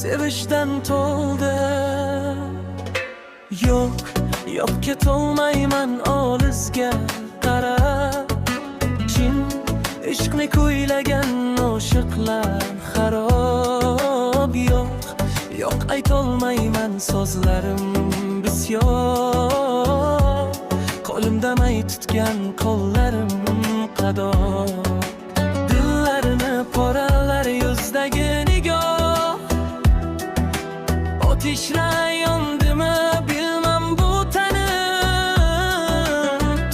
sevishdan to'ldi. Yo'q, yo'q ketolmayman olisga qarab. Chin ishqni kuylagan oshiqlar xarob. Yo'q, yo'q aytolmayman so'zlarim bisyor. Qo'limda may tutgan qo'llarim qadoq. Dillarni poralar yuzdagi nigoh. Otishlar yondimi bilmam bu tanim.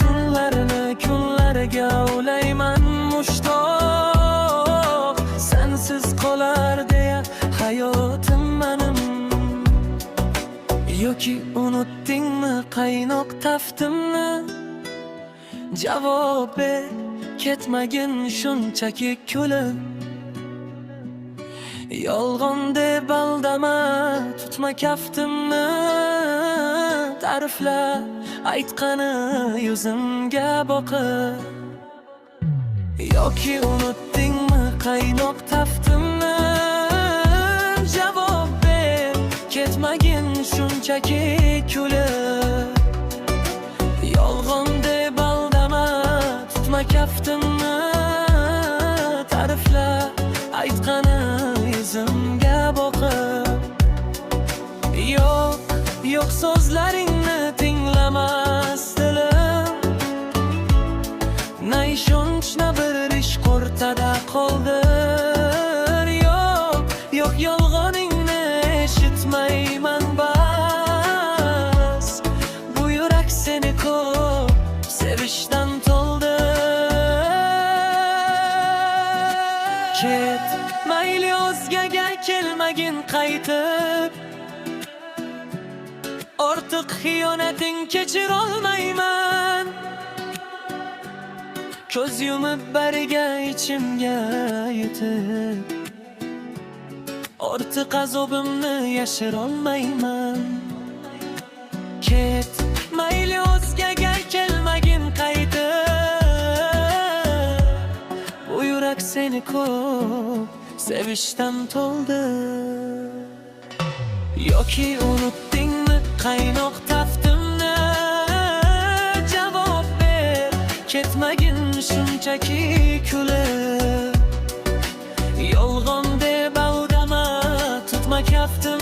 Tunlarni kunlarga ulayman mushtoq. Sensiz qolar deya hayotim menim. Yoki unutdingmi qaynoq taftimni? Javob ber, ketmagin shunchaki kulib. Yolg'on deb aldama, tutma kaftimni. Ta'rifla aytqani yuzimga boqib. Yoki unutdingmi qaynoq taftimni? Javob ber, ketmagin shunchaki kulib. Yolg'on deb aldama, tutma kaftimni. Ta'rifla aytqani yuzimga boqib. Yo'q, yo'q so'zlaringni tinglamas dilim. Na ishonch na bir ish o'rtada qoldir. Yo'q, yo'q yolg'oningni eshitmayman bas. Bu yurak seni ko'p sevishdan to'ldi. Ket, mayli o'zgaga kelmagin qaytib. Ortiq xiyonating kechirolmayman. Ko'z yumib bariga ichimga yetib. Ortiq azobimni yashirolmayman. Ket, mayli o'zgaga kelmagin qaytib. Bu yurak seni ko'p sevishdan to'ldi. Yoki unutdingmi qaynoq taftimni? Javob ber, ketmagin shunchaki kulib. Yolg'on